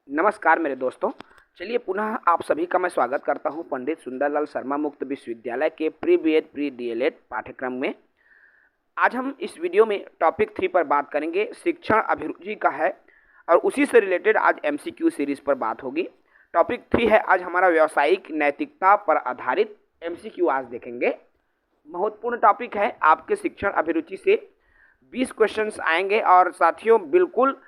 नमस्कार मेरे दोस्तों। चलिए पुनः आप सभी का मैं स्वागत करता हूं पंडित सुंदरलाल शर्मा मुक्त विश्वविद्यालय के प्री बीएड प्री डीएलएड पाठ्यक्रम में। आज हम इस वीडियो में टॉपिक 3 पर बात करेंगे, शिक्षण अभिरुचि का है और उसी से रिलेटेड आज एमसीक्यू सीरीज पर बात होगी। टॉपिक 3 है आज हमारा व्यावसायिक नैतिकता पर आधारित एमसीक्यू आज देखेंगे। महत्वपूर्ण टॉपिक है, आपके शिक्षण अभिरुचि से 20 क्वेश्चंस आएंगे और साथियों बिल्कुल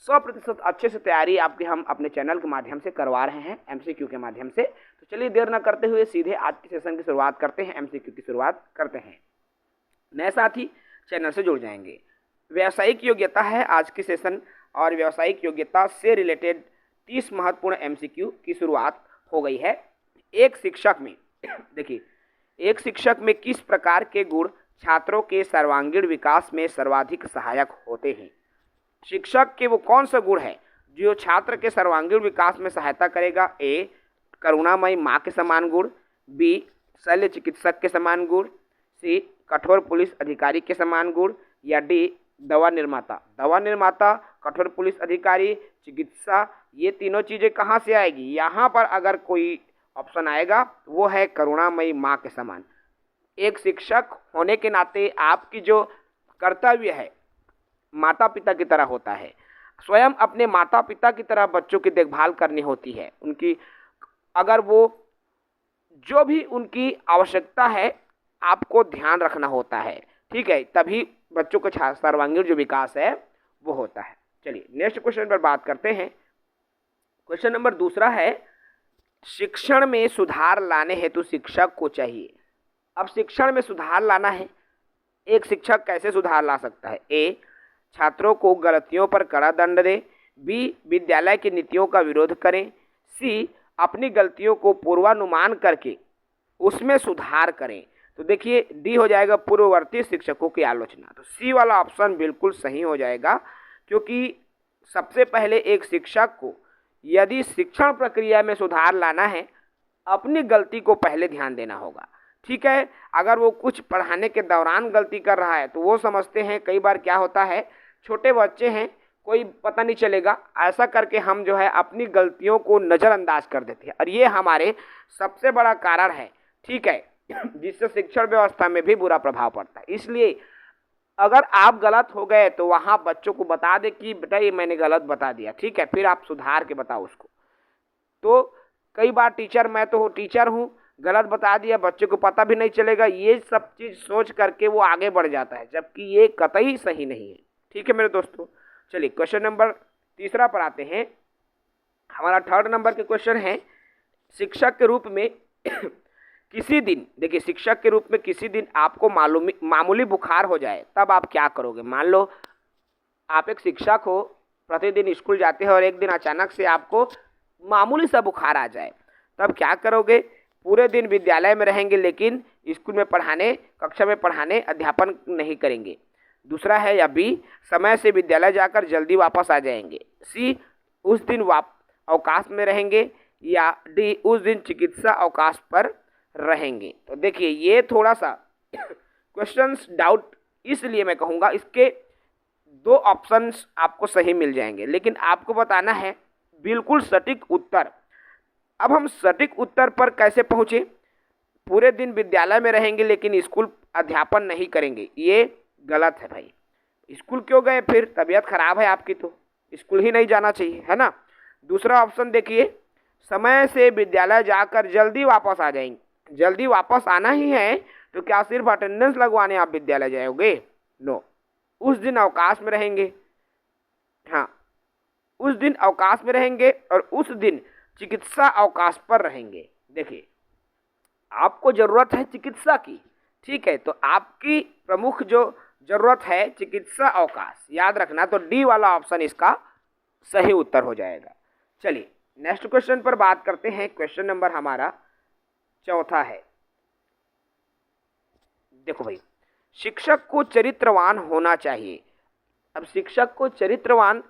100% अच्छे से तैयारी आपके हम अपने चैनल के माध्यम से करवा रहे हैं एमसीक्यू के माध्यम से। तो चलिए देर न करते हुए सीधे आज के सेशन की शुरुआत करते हैं, एमसीक्यू की शुरुआत करते हैं। नए साथी चैनल से जुड़ जाएंगे। व्यावसायिक योग्यता है आज की सेशन और व्यावसायिक योग्यता से रिलेटेड 30 महत्वपूर्ण एमसीक्यू की शुरुआत हो गई है। एक शिक्षक में देखिए, एक शिक्षक में किस प्रकार के गुण छात्रों के सर्वांगीण विकास में सर्वाधिक सहायक होते हैं? शिक्षक के वो कौन सा गुण है जो छात्र के सर्वांगीण विकास में सहायता करेगा? ए, करुणामयी माँ के समान गुण, बी, शल्य चिकित्सक के समान गुण, सी, कठोर पुलिस अधिकारी के समान गुण, या डी, दवा निर्माता। दवा निर्माता, कठोर पुलिस अधिकारी, चिकित्सा, ये तीनों चीज़ें कहाँ से आएगी? यहाँ पर अगर कोई ऑप्शन आएगा वो है करुणामयी माँ के समान। एक शिक्षक होने के नाते आपकी जो कर्तव्य है माता पिता की तरह होता है। स्वयं अपने माता पिता की तरह बच्चों की देखभाल करनी होती है। उनकी अगर वो जो भी उनकी आवश्यकता है आपको ध्यान रखना होता है, ठीक है, तभी बच्चों का सर्वांगीण जो विकास है वो होता है। चलिए नेक्स्ट क्वेश्चन पर बात करते हैं। क्वेश्चन नंबर 2 है, शिक्षण में सुधार लाने हेतु शिक्षक को चाहिए। अब शिक्षण में सुधार लाना है, एक शिक्षक कैसे सुधार ला सकता है? ए, छात्रों को गलतियों पर कड़ा दंड दे, बी, विद्यालय की नीतियों का विरोध करें, सी, अपनी गलतियों को पूर्वानुमान करके उसमें सुधार करें। तो देखिए डी हो जाएगा पूर्ववर्ती शिक्षकों की आलोचना। तो सी वाला ऑप्शन बिल्कुल सही हो जाएगा, क्योंकि सबसे पहले एक शिक्षक को यदि शिक्षण प्रक्रिया में सुधार लाना है अपनी गलती को पहले ध्यान देना होगा, ठीक है। अगर वो कुछ पढ़ाने के दौरान गलती कर रहा है तो वो समझते हैं, कई बार क्या होता है छोटे बच्चे हैं कोई पता नहीं चलेगा, ऐसा करके हम जो है अपनी गलतियों को नज़रअंदाज कर देते हैं और ये हमारे सबसे बड़ा कारण है, ठीक है, जिससे शिक्षण व्यवस्था में भी बुरा प्रभाव पड़ता है। इसलिए अगर आप गलत हो गए तो वहाँ बच्चों को बता दे कि बेटा ये मैंने गलत बता दिया, ठीक है, फिर आप सुधार के बताओ उसको। तो कई बार मैं तो टीचर हूँ, गलत बता दिया, बच्चे को पता भी नहीं चलेगा, ये सब चीज़ सोच करके वो आगे बढ़ जाता है, जबकि ये कतई सही नहीं है, ठीक है मेरे दोस्तों। चलिए क्वेश्चन नंबर 3 पर आते हैं। हमारा 3rd नंबर के क्वेश्चन है, शिक्षक के रूप में किसी दिन, देखिए शिक्षक के रूप में किसी दिन आपको मामूली बुखार हो जाए तब आप क्या करोगे? मान लो आप एक शिक्षक हो, प्रतिदिन स्कूल जाते हैं और एक दिन अचानक से आपको मामूली सा बुखार आ जाए, तब क्या करोगे? पूरे दिन विद्यालय में रहेंगे लेकिन स्कूल में पढ़ाने, कक्षा में पढ़ाने, अध्यापन नहीं करेंगे। दूसरा है या बी, समय से विद्यालय जाकर जल्दी वापस आ जाएंगे। सी, उस दिन अवकाश में रहेंगे, या डी, उस दिन चिकित्सा अवकाश पर रहेंगे। तो देखिए ये थोड़ा सा क्वेश्चंस डाउट, इसलिए मैं कहूँगा इसके 2 ऑप्शंस आपको सही मिल जाएंगे, लेकिन आपको बताना है बिल्कुल सटीक उत्तर। अब हम सटीक उत्तर पर कैसे पहुँचे? पूरे दिन विद्यालय में रहेंगे लेकिन स्कूल अध्यापन नहीं करेंगे, ये गलत है भाई। स्कूल क्यों गए? फिर तबीयत खराब है आपकी तो स्कूल ही नहीं जाना चाहिए, है ना। दूसरा ऑप्शन देखिए, समय से विद्यालय जाकर जल्दी वापस आ जाएंगे। जल्दी वापस आना ही है तो क्या सिर्फ अटेंडेंस लगवाने आप विद्यालय जाओगे? नो, उस दिन अवकाश में रहेंगे। हाँ, उस दिन अवकाश में रहेंगे और उस दिन चिकित्सा अवकाश पर रहेंगे। देखिए आपको ज़रूरत है चिकित्सा की, ठीक है, तो आपकी प्रमुख जो ज़रूरत है चिकित्सा अवकाश, याद रखना। तो डी वाला ऑप्शन इसका सही उत्तर हो जाएगा। चलिए नेक्स्ट क्वेश्चन पर बात करते हैं। क्वेश्चन नंबर हमारा 4 है। देखो भाई, शिक्षक को चरित्रवान होना चाहिए। अब शिक्षक को चरित्रवान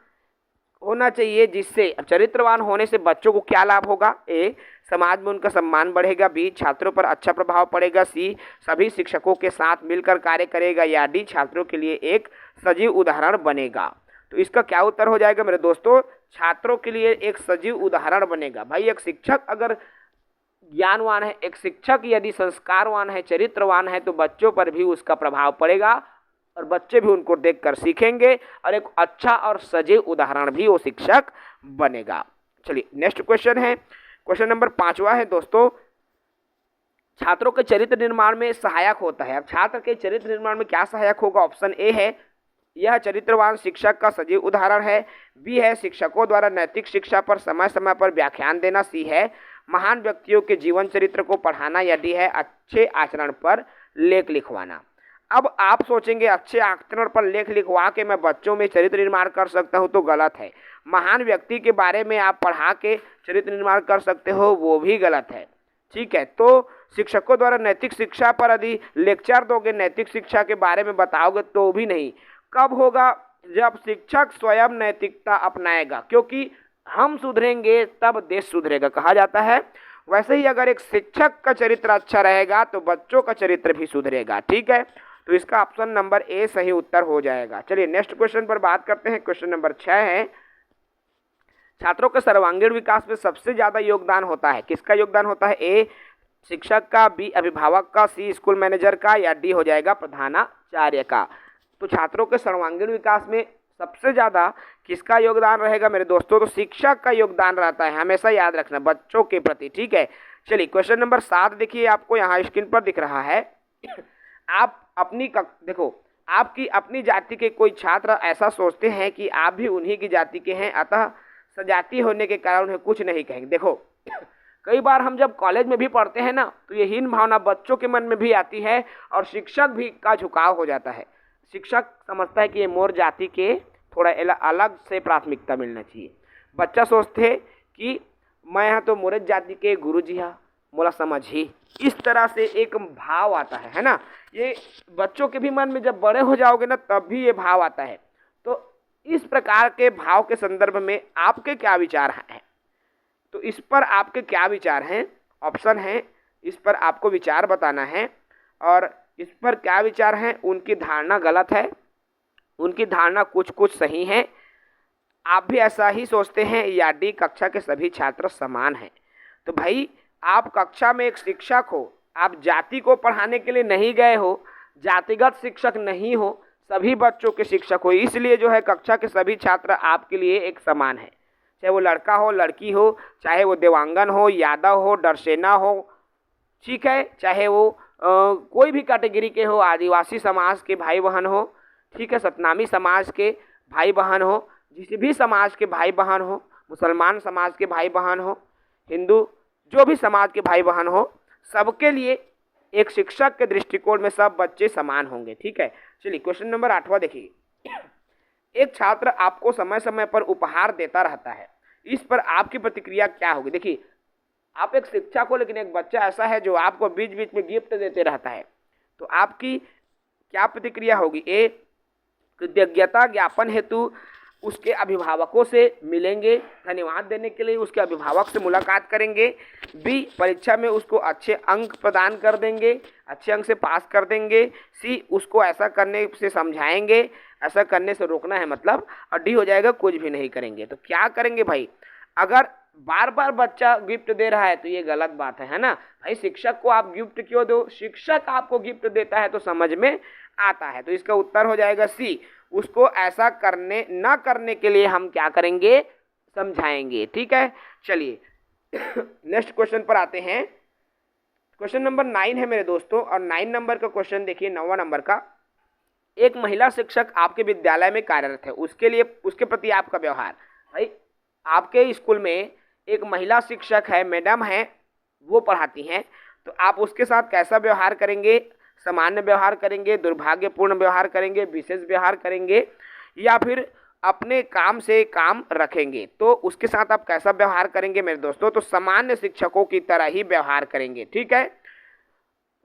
होना चाहिए, जिससे अब चरित्रवान होने से बच्चों को क्या लाभ होगा? ए, समाज में उनका सम्मान बढ़ेगा, बी, छात्रों पर अच्छा प्रभाव पड़ेगा, सी, सभी शिक्षकों के साथ मिलकर कार्य करेगा, या डी, छात्रों के लिए एक सजीव उदाहरण बनेगा। तो इसका क्या उत्तर हो जाएगा मेरे दोस्तों? छात्रों के लिए एक सजीव उदाहरण बनेगा। भाई एक शिक्षक अगर ज्ञानवान है, एक शिक्षक यदि संस्कारवान है, चरित्रवान है, तो बच्चों पर भी उसका प्रभाव पड़ेगा और बच्चे भी उनको देखकर सीखेंगे और एक अच्छा और सजीव उदाहरण भी वो शिक्षक बनेगा। चलिए नेक्स्ट क्वेश्चन है, क्वेश्चन नंबर 5वां है दोस्तों, छात्रों के चरित्र निर्माण में सहायक होता है। अब छात्र के चरित्र निर्माण में क्या सहायक होगा? ऑप्शन ए है यह चरित्रवान शिक्षक का सजीव उदाहरण है, बी है शिक्षकों द्वारा नैतिक शिक्षा पर समय समय पर व्याख्यान देना, सी है महान व्यक्तियों के जीवन चरित्र को पढ़ाना, या डी है अच्छे आचरण पर लेख लिखवाना। अब आप सोचेंगे अच्छे आचरण पर लेख लिखवा के मैं बच्चों में चरित्र निर्माण कर सकता हूं, तो गलत है। महान व्यक्ति के बारे में आप पढ़ा के चरित्र निर्माण कर सकते हो, वो भी गलत है। ठीक है, तो शिक्षकों द्वारा नैतिक शिक्षा पर यदि लेक्चर दोगे, नैतिक शिक्षा के बारे में बताओगे, तो भी नहीं। कब होगा? जब शिक्षक स्वयं नैतिकता अपनाएगा, क्योंकि हम सुधरेंगे तब देश सुधरेगा कहा जाता है। वैसे ही अगर एक शिक्षक का चरित्र अच्छा रहेगा तो बच्चों का चरित्र भी सुधरेगा। ठीक है, तो इसका ऑप्शन नंबर ए सही उत्तर हो जाएगा। चलिए नेक्स्ट क्वेश्चन पर बात करते हैं। क्वेश्चन नंबर 6 है, छात्रों के सर्वांगीण विकास में सबसे ज्यादा योगदान होता है, किसका योगदान होता है? ए शिक्षक का, बी अभिभावक का, सी स्कूल मैनेजर का, या डी हो जाएगा प्रधानाचार्य का। तो छात्रों के सर्वांगीण विकास में सबसे ज़्यादा किसका योगदान रहेगा मेरे दोस्तों? तो शिक्षक का योगदान रहता है, हमेशा याद रखना बच्चों के प्रति। ठीक है, चलिए क्वेश्चन नंबर 7 देखिए, आपको यहाँ स्क्रीन पर दिख रहा है। आप देखो, आपकी अपनी जाति के कोई छात्र ऐसा सोचते हैं कि आप भी उन्हीं की जाति के हैं, अतः सजाती होने के कारण उन्हें कुछ नहीं कहेंगे। देखो कई बार हम जब कॉलेज में भी पढ़ते हैं ना, तो ये हीन भावना बच्चों के मन में भी आती है और शिक्षक भी का झुकाव हो जाता है। शिक्षक समझता है कि ये मोर जाति के थोड़ा अलग से प्राथमिकता मिलना चाहिए। बच्चा सोचते हैं कि मैं यहाँ तो मोर जाति के गुरु जी हाँ मोला समझ ही, इस तरह से एक भाव आता है ना। ये बच्चों के भी मन में जब बड़े हो जाओगे ना, तब भी ये भाव आता है। तो इस प्रकार के भाव के संदर्भ में आपके क्या विचार हैं? तो इस पर आपके क्या विचार हैं? ऑप्शन है, इस पर आपको विचार बताना है। और इस पर क्या विचार है? उनकी धारणा गलत है, उनकी धारणा कुछ कुछ सही है, आप भी ऐसा ही सोचते हैं, या डी कक्षा के सभी छात्र समान हैं। तो भाई आप कक्षा में एक शिक्षक हो, आप जाति को पढ़ाने के लिए नहीं गए हो, जातिगत शिक्षक नहीं हो, सभी बच्चों के शिक्षक हो, इसलिए जो है कक्षा के सभी छात्र आपके लिए एक समान है। चाहे वो लड़का हो, लड़की हो, चाहे वो देवांगन हो, यादव हो, डरसेना हो, ठीक है, चाहे वो कोई भी कैटेगरी के हो, आदिवासी समाज के भाई बहन हो, ठीक है, सतनामी समाज के भाई बहन हो, जिस भी समाज के भाई बहन हो, मुसलमान समाज के भाई बहन हो, हिंदू जो भी समाज के भाई बहन हो, सबके लिए एक शिक्षक के दृष्टिकोण में सब बच्चे समान होंगे। ठीक है, चलिए क्वेश्चन नंबर 8वां देखिए। एक छात्र आपको समय समय पर उपहार देता रहता है, इस पर आपकी प्रतिक्रिया क्या होगी? देखिए आप एक शिक्षक हो, लेकिन एक बच्चा ऐसा है जो आपको बीच बीच में गिफ्ट देते रहता है, तो आपकी क्या प्रतिक्रिया होगी? ए कृतज्ञता ज्ञापन हेतु उसके अभिभावकों से मिलेंगे, धन्यवाद देने के लिए उसके अभिभावक से मुलाकात करेंगे, बी परीक्षा में उसको अच्छे अंक प्रदान कर देंगे, अच्छे अंक से पास कर देंगे, सी उसको ऐसा करने से समझाएंगे, ऐसा करने से रोकना है मतलब, और डी हो जाएगा कुछ भी नहीं करेंगे। तो क्या करेंगे भाई? अगर बार बार बच्चा गिफ्ट दे रहा है तो ये गलत बात है ना भाई। शिक्षक को आप गिफ्ट क्यों दो? शिक्षक आपको गिफ्ट देता है तो समझ में आता है। तो इसका उत्तर हो जाएगा सी, उसको ऐसा करने ना करने के लिए हम क्या करेंगे? समझाएंगे। ठीक है, चलिए नेक्स्ट क्वेश्चन पर आते हैं। क्वेश्चन नंबर 9 है मेरे दोस्तों, और 9 नंबर का क्वेश्चन देखिए, 9वां नंबर का। एक महिला शिक्षक आपके विद्यालय में कार्यरत है, उसके प्रति आपका व्यवहार। भाई आपके स्कूल में एक महिला शिक्षक है, मैडम है, वो पढ़ाती हैं, तो आप उसके साथ कैसा व्यवहार करेंगे? सामान्य व्यवहार करेंगे, दुर्भाग्यपूर्ण व्यवहार करेंगे, विशेष व्यवहार करेंगे, या फिर अपने काम से काम रखेंगे? तो उसके साथ आप कैसा व्यवहार करेंगे मेरे दोस्तों? तो सामान्य शिक्षकों की तरह ही व्यवहार करेंगे। ठीक है,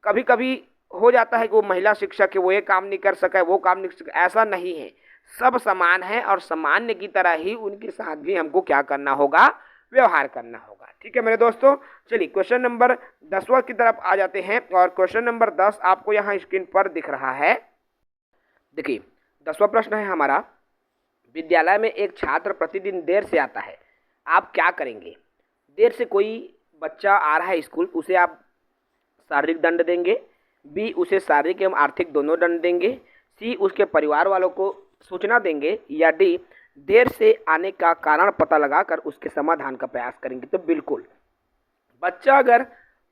कभी कभी हो जाता है कि वो महिला शिक्षक है, वो ये काम नहीं कर सका है, वो काम नहीं कर सका, ऐसा नहीं है, सब समान है और सामान्य की तरह ही उनके साथ भी हमको क्या करना होगा? व्यवहार करना होगा। ठीक है मेरे दोस्तों, चलिए क्वेश्चन नंबर 10वां की तरफ आ जाते हैं, और क्वेश्चन नंबर 10 आपको यहाँ स्क्रीन पर दिख रहा है। देखिए 10वां प्रश्न है हमारा, विद्यालय में एक छात्र प्रतिदिन देर से आता है, आप क्या करेंगे? देर से कोई बच्चा आ रहा है स्कूल, उसे आप शारीरिक दंड देंगे, बी उसे शारीरिक एवं आर्थिक दोनों दंड देंगे, सी उसके परिवार वालों को सूचना देंगे, या डी देर से आने का कारण पता लगाकर उसके समाधान का प्रयास करेंगे। तो बिल्कुल बच्चा अगर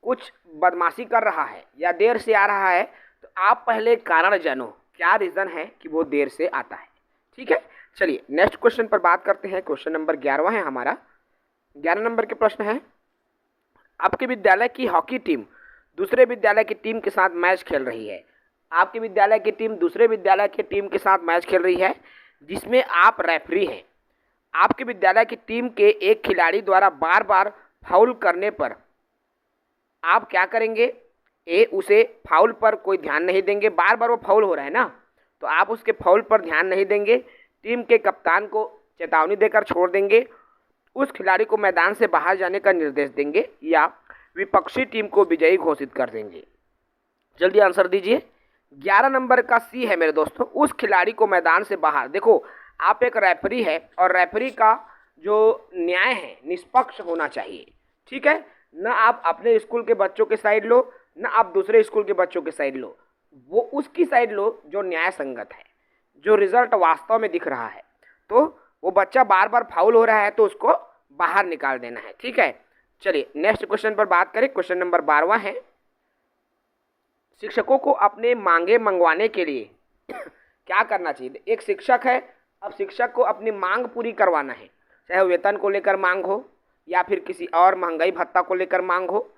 कुछ बदमाशी कर रहा है या देर से आ रहा है तो आप पहले कारण जानो, क्या रीज़न है कि वो देर से आता है। ठीक है, चलिए नेक्स्ट क्वेश्चन पर बात करते हैं। क्वेश्चन नंबर 11 है हमारा। 11 नंबर के प्रश्न है, आपके विद्यालय की हॉकी टीम दूसरे विद्यालय की टीम के साथ मैच खेल रही है। आपके विद्यालय की टीम दूसरे विद्यालय की टीम के साथ मैच खेल रही है जिसमें आप रेफरी हैं। आपके विद्यालय की टीम के एक खिलाड़ी द्वारा बार बार फाउल करने पर आप क्या करेंगे? ए उसे फाउल पर कोई ध्यान नहीं देंगे, बार बार वो फाउल हो रहा है ना, तो आप उसके फाउल पर ध्यान नहीं देंगे, टीम के कप्तान को चेतावनी देकर छोड़ देंगे, उस खिलाड़ी को मैदान से बाहर जाने का निर्देश देंगे, या विपक्षी टीम को विजयी घोषित कर देंगे। जल्दी आंसर दीजिए। 11 नंबर का सी है मेरे दोस्तों, उस खिलाड़ी को मैदान से बाहर। देखो आप एक रेफरी है और रेफरी का जो न्याय है निष्पक्ष होना चाहिए। ठीक है, न आप अपने स्कूल के बच्चों के साइड लो, न आप दूसरे स्कूल के बच्चों के साइड लो, वो उसकी साइड लो जो न्याय संगत है, जो रिजल्ट वास्तव में दिख रहा है। तो वो बच्चा बार बार फाउल हो रहा है तो उसको बाहर निकाल देना है। ठीक है, चलिए नेक्स्ट क्वेश्चन पर बात करें। क्वेश्चन नंबर 12 है, शिक्षकों को अपने मांगे मंगवाने के लिए क्या करना चाहिए? एक शिक्षक है, अब शिक्षक को अपनी मांग पूरी करवाना है, चाहे वेतन को लेकर मांग हो, या फिर किसी और महंगाई भत्ता को लेकर मांग हो,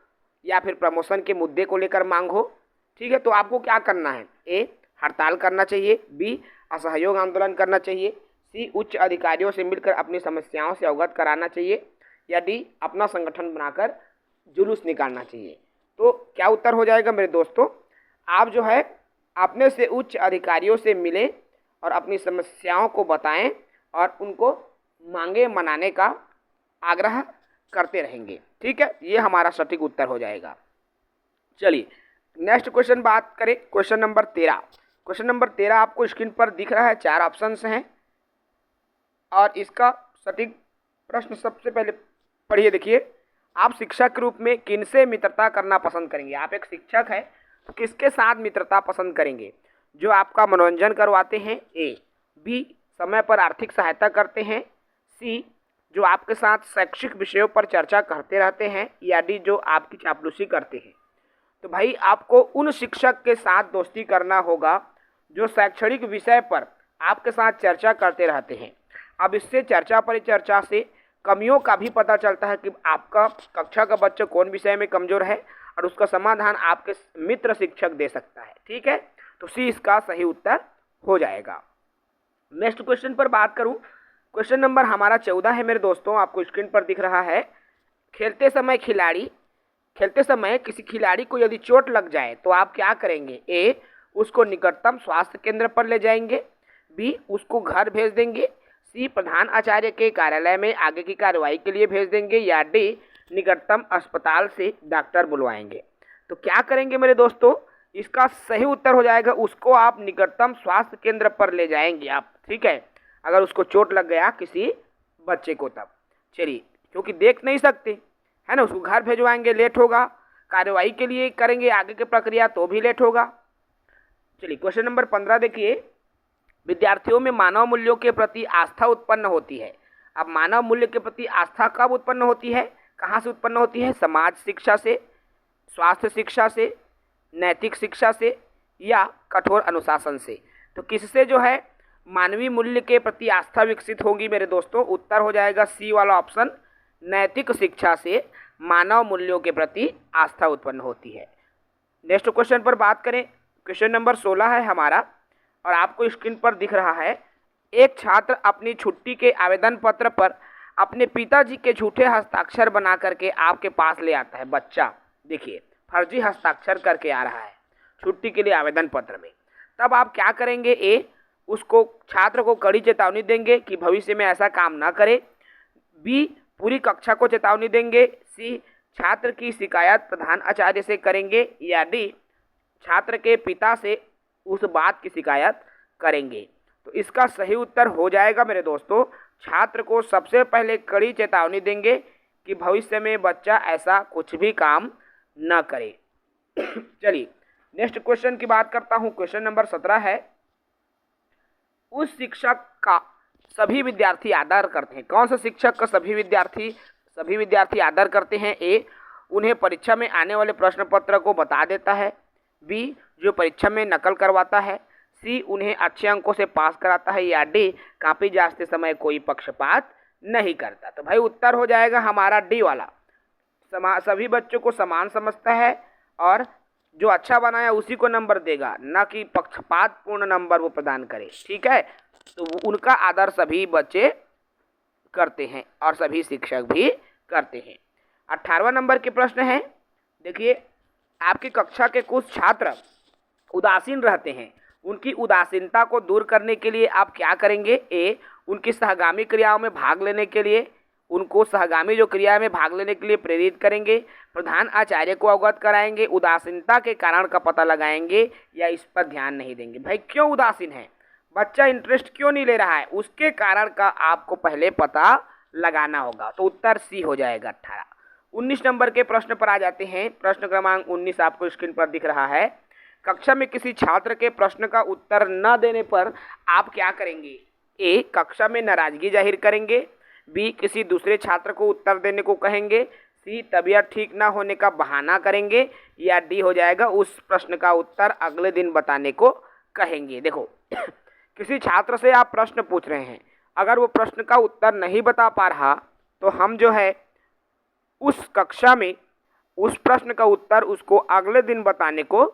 या फिर प्रमोशन के मुद्दे को लेकर मांग हो। ठीक है, तो आपको क्या करना है? ए हड़ताल करना चाहिए, बी असहयोग आंदोलन करना चाहिए, सी उच्च अधिकारियों से मिलकर अपनी समस्याओं से अवगत कराना चाहिए, या डी अपना संगठन बनाकर जुलूस निकालना चाहिए। तो क्या उत्तर हो जाएगा मेरे दोस्तों? आप जो है अपने से उच्च अधिकारियों से मिलें और अपनी समस्याओं को बताएं और उनको मांगे मनाने का आग्रह करते रहेंगे। ठीक है, ये हमारा सटीक उत्तर हो जाएगा। चलिए नेक्स्ट क्वेश्चन बात करें। Question number 13। क्वेश्चन नंबर 13 आपको स्क्रीन पर दिख रहा है, 4 ऑप्शंस हैं और इसका सटीक प्रश्न सबसे पहले पढ़िए। देखिए, आप शिक्षक के रूप में किनसे मित्रता करना पसंद करेंगे? आप एक शिक्षक है तो किसके साथ मित्रता पसंद करेंगे? जो आपका मनोरंजन करवाते हैं, ए, बी समय पर आर्थिक सहायता करते हैं, सी जो आपके साथ शैक्षिक विषयों पर चर्चा करते रहते हैं, या डी जो आपकी चापलूसी करते हैं। तो भाई आपको उन शिक्षक के साथ दोस्ती करना होगा जो शैक्षणिक विषय पर आपके साथ चर्चा करते रहते हैं। अब इससे चर्चा परिचर्चा से कमियों का भी पता चलता है कि आपका कक्षा का बच्चा कौन विषय में कमजोर है और उसका समाधान आपके मित्र शिक्षक दे सकता है। ठीक है, तो सी इसका सही उत्तर हो जाएगा। नेक्स्ट क्वेश्चन पर बात करूं, क्वेश्चन नंबर हमारा 14 है मेरे दोस्तों, आपको स्क्रीन पर दिख रहा है। खेलते समय किसी खिलाड़ी को यदि चोट लग जाए तो आप क्या करेंगे? ए उसको निकटतम स्वास्थ्य केंद्र पर ले जाएंगे, बी उसको घर भेज देंगे, सी प्रधान आचार्य के कार्यालय में आगे की कार्रवाई के लिए भेज देंगे, या डी निकटतम अस्पताल से डॉक्टर बुलवाएंगे। तो क्या करेंगे मेरे दोस्तों? इसका सही उत्तर हो जाएगा उसको आप निकटतम स्वास्थ्य केंद्र पर ले जाएंगे आप। ठीक है, अगर उसको चोट लग गया किसी बच्चे को तब। चलिए, क्योंकि देख नहीं सकते है ना, उसको घर भेजवाएंगे, लेट होगा, कार्रवाई के लिए करेंगे आगे की प्रक्रिया तो भी लेट होगा। चलिए क्वेश्चन नंबर 15 देखिए, विद्यार्थियों में मानव मूल्यों के प्रति आस्था उत्पन्न होती है। अब मानव मूल्य के प्रति आस्था कब उत्पन्न होती है, कहाँ से उत्पन्न होती है? समाज शिक्षा से, स्वास्थ्य शिक्षा से, नैतिक शिक्षा से, या कठोर अनुशासन से। तो किससे जो है मानवीय मूल्य के प्रति आस्था विकसित होगी मेरे दोस्तों? उत्तर हो जाएगा सी वाला ऑप्शन, नैतिक शिक्षा से मानव मूल्यों के प्रति आस्था उत्पन्न होती है। नेक्स्ट क्वेश्चन पर बात करें, क्वेश्चन नंबर 16 है हमारा और आपको स्क्रीन पर दिख रहा है। एक छात्र अपनी छुट्टी के आवेदन पत्र पर अपने पिताजी के झूठे हस्ताक्षर बना करके आपके पास ले आता है। बच्चा देखिए फर्जी हस्ताक्षर करके आ रहा है छुट्टी के लिए आवेदन पत्र में, तब आप क्या करेंगे? ए उसको छात्र को कड़ी चेतावनी देंगे कि भविष्य में ऐसा काम ना करे, बी पूरी कक्षा को चेतावनी देंगे, सी छात्र की शिकायत प्रधान आचार्य से करेंगे, या डी छात्र के पिता से उस बात की शिकायत करेंगे। तो इसका सही उत्तर हो जाएगा मेरे दोस्तों, छात्र को सबसे पहले कड़ी चेतावनी देंगे कि भविष्य में बच्चा ऐसा कुछ भी काम न करे। चलिए नेक्स्ट क्वेश्चन की बात करता हूँ। क्वेश्चन नंबर 17 है, उस शिक्षक का सभी विद्यार्थी आदर करते हैं। कौन सा शिक्षक का सभी विद्यार्थी आदर करते हैं? ए, उन्हें परीक्षा में आने वाले प्रश्न पत्र को बता देता है। बी, जो परीक्षा में नकल करवाता है। सी, उन्हें अच्छे अंकों से पास कराता है। या डी, कॉपी जांचते समय कोई पक्षपात नहीं करता। तो भाई उत्तर हो जाएगा हमारा डी वाला, सभी बच्चों को समान समझता है और जो अच्छा बनाया उसी को नंबर देगा, ना कि पक्षपात पूर्ण नंबर वो प्रदान करे। ठीक है, तो उनका आदर सभी बच्चे करते हैं और सभी शिक्षक भी करते हैं। 18वां नंबर के प्रश्न है, देखिए, आपकी कक्षा के कुछ छात्र उदासीन रहते हैं, उनकी उदासीनता को दूर करने के लिए आप क्या करेंगे? ए, उनकी सहगामी क्रियाओं में भाग लेने के लिए उनको सहगामी जो क्रिया में भाग लेने के लिए प्रेरित करेंगे, प्रधान आचार्य को अवगत कराएंगे, उदासीनता के कारण का पता लगाएंगे, या इस पर ध्यान नहीं देंगे। भाई क्यों उदासीन है, बच्चा इंटरेस्ट क्यों नहीं ले रहा है, उसके कारण का आपको पहले पता लगाना होगा। तो उत्तर सी हो जाएगा 18। 19 नंबर के प्रश्न पर आ जाते हैं। प्रश्न क्रमांक 19 आपको स्क्रीन पर दिख रहा है। कक्षा में किसी छात्र के प्रश्न का उत्तर न देने पर आप क्या करेंगे? ए, कक्षा में नाराजगी जाहिर करेंगे। बी, किसी दूसरे छात्र को उत्तर देने को कहेंगे। सी, तबीयत ठीक ना होने का बहाना करेंगे। या डी हो जाएगा, उस प्रश्न का उत्तर अगले दिन बताने को कहेंगे। देखो, किसी छात्र से आप प्रश्न पूछ रहे हैं, अगर वो प्रश्न का उत्तर नहीं बता पा रहा तो हम जो है उस कक्षा में उस प्रश्न का उत्तर उसको अगले दिन बताने को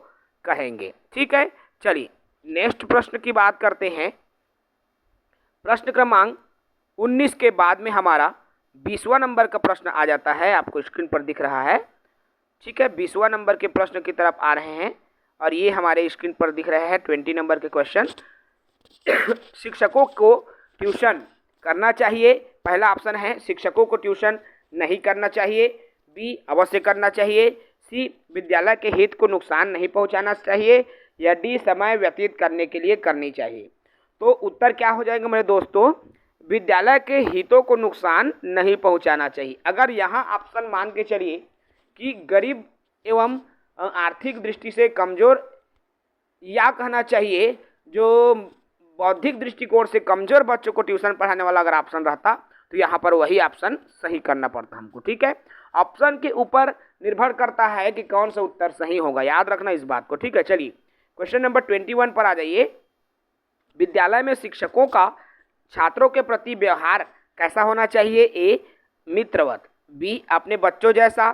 कहेंगे। ठीक है, चलिए नेक्स्ट प्रश्न की बात करते हैं। प्रश्न क्रमांक 19 के बाद में हमारा 20वां नंबर का प्रश्न आ जाता है, आपको स्क्रीन पर दिख रहा है। ठीक है, 20वां नंबर के प्रश्न की तरफ आ रहे हैं और ये हमारे स्क्रीन पर दिख रहे हैं 20 नंबर के क्वेश्चन। शिक्षकों को ट्यूशन करना चाहिए। पहला ऑप्शन है शिक्षकों को ट्यूशन नहीं करना चाहिए। बी, अवश्य करना चाहिए। सी, विद्यालय के हित को नुकसान नहीं पहुंचाना चाहिए। या डी, समय व्यतीत करने के लिए करनी चाहिए। तो उत्तर क्या हो जाएगा मेरे दोस्तों? विद्यालय के हितों को नुकसान नहीं पहुंचाना चाहिए। अगर यहाँ ऑप्शन मान के चलिए कि गरीब एवं आर्थिक दृष्टि से कमजोर, या कहना चाहिए जो बौद्धिक दृष्टिकोण से कमजोर बच्चों को ट्यूशन पढ़ाने वाला अगर ऑप्शन रहता तो यहाँ पर वही ऑप्शन सही करना पड़ता हमको। ठीक है, ऑप्शन के ऊपर निर्भर करता है कि कौन सा उत्तर सही होगा, याद रखना इस बात को। ठीक है, चलिए क्वेश्चन नंबर 21 पर आ जाइए। विद्यालय में शिक्षकों का छात्रों के प्रति व्यवहार कैसा होना चाहिए? ए, मित्रवत। बी, अपने बच्चों जैसा।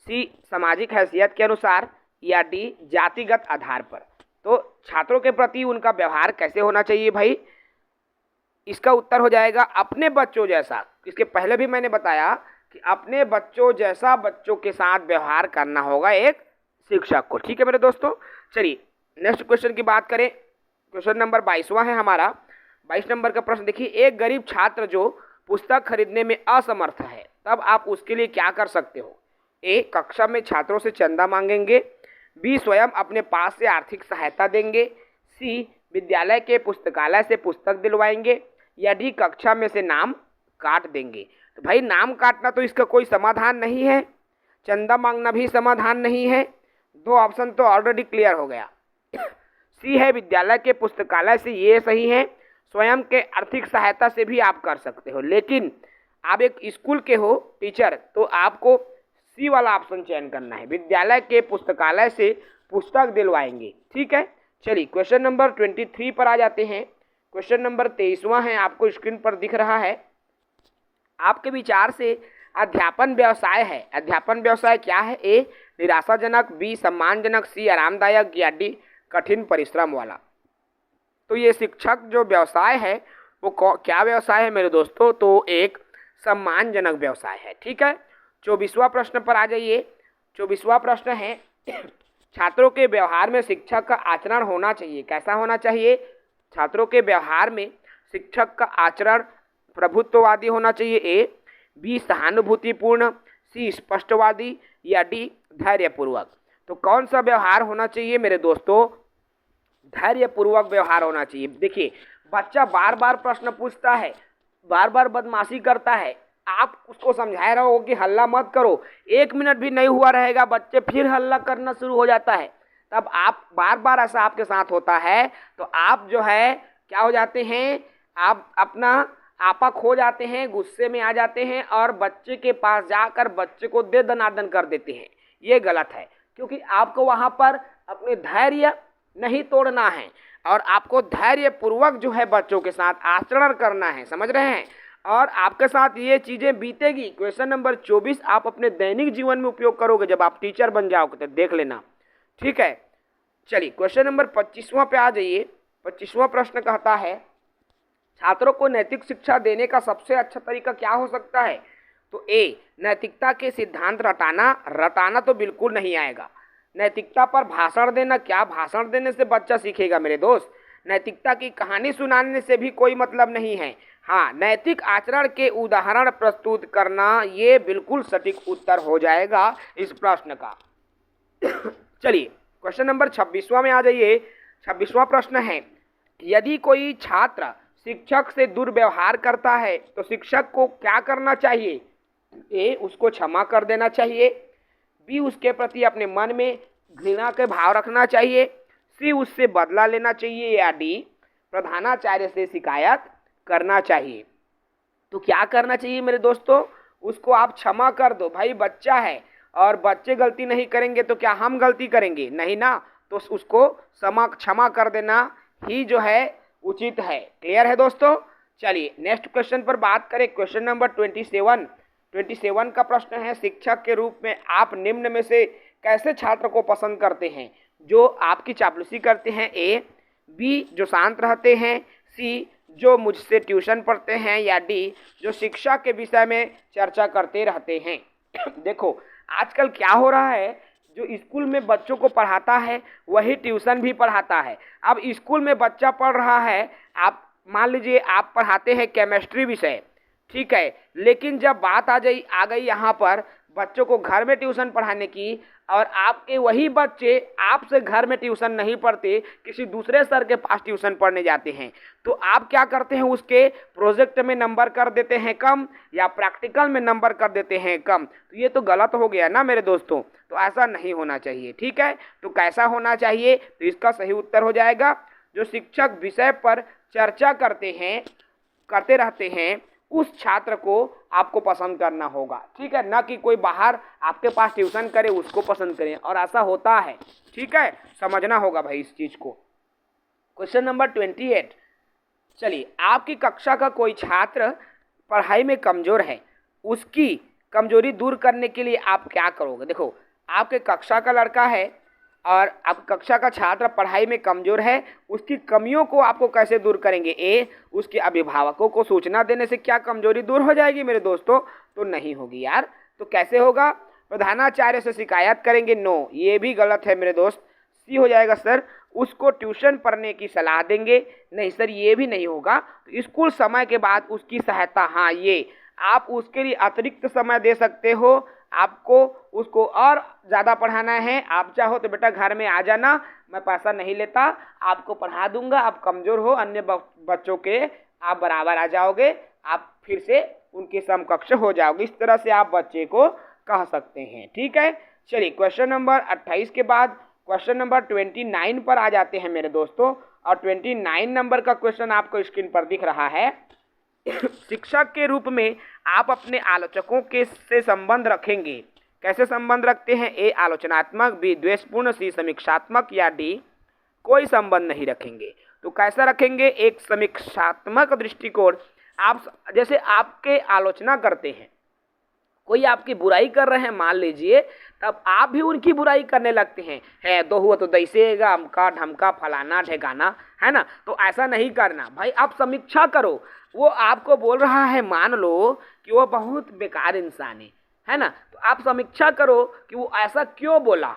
सी, सामाजिक हैसियत के अनुसार। या डी, जातिगत आधार पर। तो छात्रों के प्रति उनका व्यवहार कैसे होना चाहिए भाई? इसका उत्तर हो जाएगा अपने बच्चों जैसा। इसके पहले भी मैंने बताया कि अपने बच्चों जैसा बच्चों के साथ व्यवहार करना होगा एक शिक्षक को। ठीक है मेरे दोस्तों, चलिए नेक्स्ट क्वेश्चन की बात करें। क्वेश्चन नंबर 22वां है हमारा। 22 नंबर का प्रश्न देखिए, एक गरीब छात्र जो पुस्तक खरीदने में असमर्थ है, तब आप उसके लिए क्या कर सकते हो? ए, कक्षा में छात्रों से चंदा मांगेंगे। बी, स्वयं अपने पास से आर्थिक सहायता देंगे। सी, विद्यालय के पुस्तकालय से पुस्तक दिलवाएंगे। या डी, कक्षा में से नाम काट देंगे। तो भाई नाम काटना तो इसका कोई समाधान नहीं है, चंदा मांगना भी समाधान नहीं है। दो ऑप्शन तो ऑलरेडी क्लियर हो गया। सी है विद्यालय के पुस्तकालय से, ये सही है। स्वयं के आर्थिक सहायता से भी आप कर सकते हो, लेकिन आप एक स्कूल के हो टीचर, तो आपको सी वाला ऑप्शन चयन करना है, विद्यालय के पुस्तकालय से पुस्तक दिलवाएंगे। ठीक है, चलिए क्वेश्चन नंबर 23 पर आ जाते हैं। क्वेश्चन नंबर 23वां है, आपको स्क्रीन पर दिख रहा है। आपके विचार से अध्यापन व्यवसाय है, अध्यापन व्यवसाय क्या है? ए, निराशाजनक। बी, सम्मानजनक। सी, आरामदायक। या डी, कठिन परिश्रम वाला। तो ये शिक्षक जो व्यवसाय है वो क्या व्यवसाय है मेरे दोस्तों? तो एक सम्मानजनक व्यवसाय है। ठीक है, 24वां प्रश्न पर आ जाइए। 24वां प्रश्न है, छात्रों के व्यवहार में शिक्षक का आचरण होना चाहिए, कैसा होना चाहिए? छात्रों के व्यवहार में शिक्षक का आचरण प्रभुत्ववादी होना चाहिए। ए, बी, सहानुभूतिपूर्ण। सी, स्पष्टवादी। या डी, धैर्यपूर्वक। तो कौन सा व्यवहार होना चाहिए मेरे दोस्तों? धैर्यपूर्वक व्यवहार होना चाहिए। देखिए बच्चा बार बार प्रश्न पूछता है, बार बार बदमाशी करता है, आप उसको समझा रहे हो कि हल्ला मत करो, 1 मिनट भी नहीं हुआ रहेगा बच्चे फिर हल्ला करना शुरू हो जाता है, तब आप बार बार ऐसा आपके साथ होता है तो आप जो है क्या हो जाते हैं, आप अपना आपा खो जाते हैं, गुस्से में आ जाते हैं और बच्चे के पास जाकर बच्चे को दे दनादन कर देते हैं। ये गलत है, क्योंकि आपको वहाँ पर अपने धैर्य नहीं तोड़ना है और आपको धैर्य पूर्वक जो है बच्चों के साथ आचरण करना है, समझ रहे हैं। और आपके साथ ये चीज़ें बीतेगी। क्वेश्चन नंबर 24 आप अपने दैनिक जीवन में उपयोग करोगे जब आप टीचर बन जाओगे, तो देख लेना, ठीक है। चलिए क्वेश्चन नंबर 25वां पे आ जाइए। 25वां प्रश्न कहता है छात्रों को नैतिक शिक्षा देने का सबसे अच्छा तरीका क्या हो सकता है? तो ए, नैतिकता के सिद्धांत रटाना तो बिल्कुल नहीं आएगा। नैतिकता पर भाषण देना, क्या भाषण देने से बच्चा सीखेगा मेरे दोस्त? नैतिकता की कहानी सुनाने से भी कोई मतलब नहीं है। हाँ, नैतिक आचरण के उदाहरण प्रस्तुत करना, ये बिल्कुल सटीक उत्तर हो जाएगा इस प्रश्न का। चलिए क्वेश्चन नंबर 26वां में आ जाइए। 26वां प्रश्न है यदि कोई छात्र शिक्षक से दुर्व्यवहार करता है तो शिक्षक को क्या करना चाहिए? ए, उसको क्षमा कर देना चाहिए। बी, उसके प्रति अपने मन में घृणा के भाव रखना चाहिए। सी, उससे बदला लेना चाहिए। या डी, प्रधानाचार्य से शिकायत करना चाहिए। तो क्या करना चाहिए मेरे दोस्तों? उसको आप क्षमा कर दो। भाई बच्चा है और बच्चे गलती नहीं करेंगे तो क्या हम गलती करेंगे? नहीं ना, तो उसको क्षमा कर देना ही जो है उचित है। क्लियर है दोस्तों? चलिए नेक्स्ट क्वेश्चन पर बात करें। क्वेश्चन नंबर 27 का प्रश्न है शिक्षक के रूप में आप निम्न में से कैसे छात्र को पसंद करते हैं? जो आपकी चापलूसी करते हैं, ए। बी, जो शांत रहते हैं। सी, जो मुझसे ट्यूशन पढ़ते हैं। या डी, जो शिक्षा के विषय में चर्चा करते रहते हैं। देखो आजकल क्या हो रहा है, जो स्कूल में बच्चों को पढ़ाता है वही ट्यूशन भी पढ़ाता है। अब स्कूल में बच्चा पढ़ रहा है, आप मान लीजिए आप पढ़ाते हैं केमिस्ट्री विषय, ठीक है, लेकिन जब बात आ गई यहाँ पर बच्चों को घर में ट्यूशन पढ़ाने की, और आपके वही बच्चे आपसे घर में ट्यूशन नहीं पढ़ते, किसी दूसरे सर के पास ट्यूशन पढ़ने जाते हैं, तो आप क्या करते हैं, उसके प्रोजेक्ट में नंबर कर देते हैं कम या प्रैक्टिकल में नंबर कर देते हैं कम। तो ये तो गलत हो गया ना मेरे दोस्तों। तो ऐसा नहीं होना चाहिए, ठीक है। तो कैसा होना चाहिए? तो इसका सही उत्तर हो जाएगा जो शिक्षक विषय पर चर्चा करते रहते हैं उस छात्र को आपको पसंद करना होगा, ठीक है, ना कि कोई बाहर आपके पास ट्यूशन करे उसको पसंद करें, और ऐसा होता है, ठीक है, समझना होगा भाई इस चीज को। क्वेश्चन नंबर 28, चलिए आपकी कक्षा का कोई छात्र पढ़ाई में कमजोर है, उसकी कमजोरी दूर करने के लिए आप क्या करोगे? देखो आपके कक्षा का लड़का है और आप कक्षा का छात्र पढ़ाई में कमज़ोर है, उसकी कमियों को आपको कैसे दूर करेंगे? ए, उसके अभिभावकों को सूचना देने से क्या कमजोरी दूर हो जाएगी मेरे दोस्तों? तो नहीं होगी यार। तो कैसे होगा? प्रधानाचार्य से शिकायत करेंगे? नो, ये भी गलत है मेरे दोस्त। सी हो जाएगा सर, उसको ट्यूशन पढ़ने की सलाह देंगे? नहीं सर, ये भी नहीं होगा। तो स्कूल समय के बाद उसकी सहायता, हाँ ये आप उसके लिए अतिरिक्त समय दे सकते हो। आपको उसको और ज़्यादा पढ़ाना है, आप चाहो तो बेटा घर में आ जाना, मैं पैसा नहीं लेता, आपको पढ़ा दूंगा, आप कमज़ोर हो, अन्य बच्चों के आप बराबर आ जाओगे, आप फिर से उनके समकक्ष हो जाओगे। इस तरह से आप बच्चे को कह सकते हैं, ठीक है। चलिए क्वेश्चन नंबर 28 के बाद क्वेश्चन नंबर 29 पर आ जाते हैं मेरे दोस्तों, और 29 नंबर का क्वेश्चन आपको स्क्रीन पर दिख रहा है। शिक्षक के रूप में आप अपने आलोचकों के से संबंध रखेंगे? कैसे संबंध रखते हैं? ए, आलोचनात्मक। बी, द्वेषपूर्ण। सी, समीक्षात्मक। या डी, कोई संबंध नहीं रखेंगे। तो कैसा रखेंगे? एक समीक्षात्मक दृष्टिकोण। आप जैसे आपके आलोचना करते हैं, कोई आपकी बुराई कर रहे हैं मान लीजिए, तब आप भी उनकी बुराई करने लगते हैं, है तो हुआ तो दैसेगा, अमका ढमका फलाना ठेकाना, है ना। तो ऐसा नहीं करना भाई, आप समीक्षा करो। वो आपको बोल रहा है, मान लो कि वो बहुत बेकार इंसान है ना, तो आप समीक्षा करो कि वो ऐसा क्यों बोला,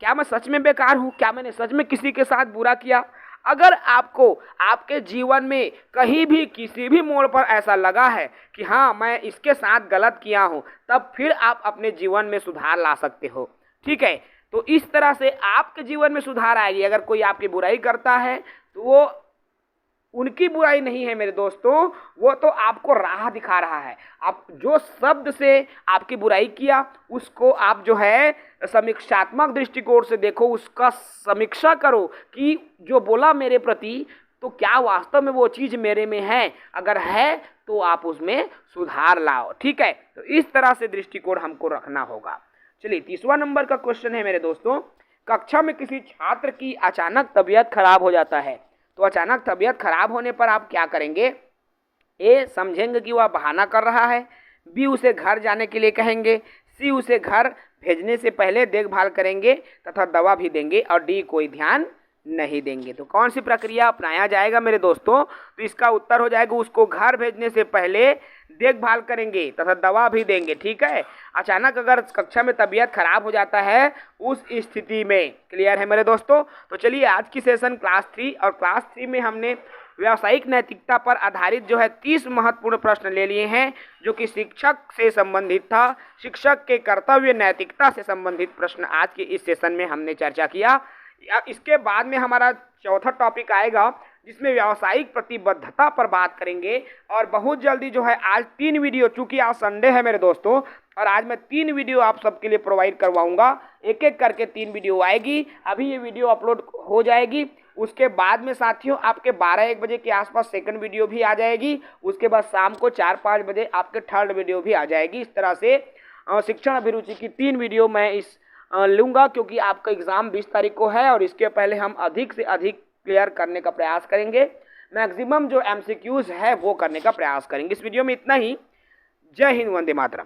क्या मैं सच में बेकार हूँ, क्या मैंने सच में किसी के साथ बुरा किया। अगर आपको आपके जीवन में कहीं भी किसी भी मोड़ पर ऐसा लगा है कि हाँ मैं इसके साथ गलत किया हूँ, तब फिर आप अपने जीवन में सुधार ला सकते हो, ठीक है। तो इस तरह से आपके जीवन में सुधार आएगी। अगर कोई आपकी बुराई करता है तो वो उनकी बुराई नहीं है मेरे दोस्तों, वो तो आपको राह दिखा रहा है। आप जो शब्द से आपकी बुराई किया उसको आप जो है समीक्षात्मक दृष्टिकोण से देखो, उसका समीक्षा करो कि जो बोला मेरे प्रति तो क्या वास्तव में वो चीज़ मेरे में है, अगर है तो आप उसमें सुधार लाओ। ठीक है, तो इस तरह से दृष्टिकोण हमको रखना होगा। चलिए तीसरा नंबर का क्वेश्चन है मेरे दोस्तों, कक्षा में किसी छात्र की अचानक तबीयत खराब हो जाता है, तो अचानक तबीयत खराब होने पर आप क्या करेंगे? ए, समझेंगे कि वह बहाना कर रहा है, बी, उसे घर जाने के लिए कहेंगे, सी, उसे घर भेजने से पहले देखभाल करेंगे तथा दवा भी देंगे, और डी, कोई ध्यान नहीं देंगे। तो कौन सी प्रक्रिया अपनाया जाएगा मेरे दोस्तों? तो इसका उत्तर हो जाएगा उसको घर भेजने से पहले देखभाल करेंगे तथा दवा भी देंगे। ठीक है, अचानक अगर कक्षा में तबीयत खराब हो जाता है उस स्थिति में। क्लियर है मेरे दोस्तों? तो चलिए आज की सेशन क्लास 3, और क्लास 3 में हमने व्यावसायिक नैतिकता पर आधारित जो है 30 महत्वपूर्ण प्रश्न ले लिए हैं, जो कि शिक्षक से संबंधित था। शिक्षक के कर्तव्य नैतिकता से संबंधित प्रश्न आज के इस सेशन में हमने चर्चा किया। इसके बाद में हमारा चौथा टॉपिक आएगा जिसमें व्यावसायिक प्रतिबद्धता पर बात करेंगे, और बहुत जल्दी जो है आज 3 वीडियो, चूंकि आज संडे है मेरे दोस्तों, और आज मैं 3 वीडियो आप सबके लिए प्रोवाइड करवाऊंगा। एक एक करके 3 वीडियो आएगी। अभी ये वीडियो अपलोड हो जाएगी, उसके बाद में साथियों आपके 12-1 बजे के आसपास सेकंड वीडियो भी आ जाएगी, उसके बाद शाम को 4-5 बजे आपके थर्ड वीडियो भी आ जाएगी। इस तरह से शिक्षण अभिरुचि की 3 वीडियो मैं इस लूँगा, क्योंकि आपका एग्ज़ाम 20 तारीख को है और इसके पहले हम अधिक से अधिक क्लियर करने का प्रयास करेंगे। मैक्सिमम जो MCQs है वो करने का प्रयास करेंगे। इस वीडियो में इतना ही। जय हिंद, वंदे मातरम।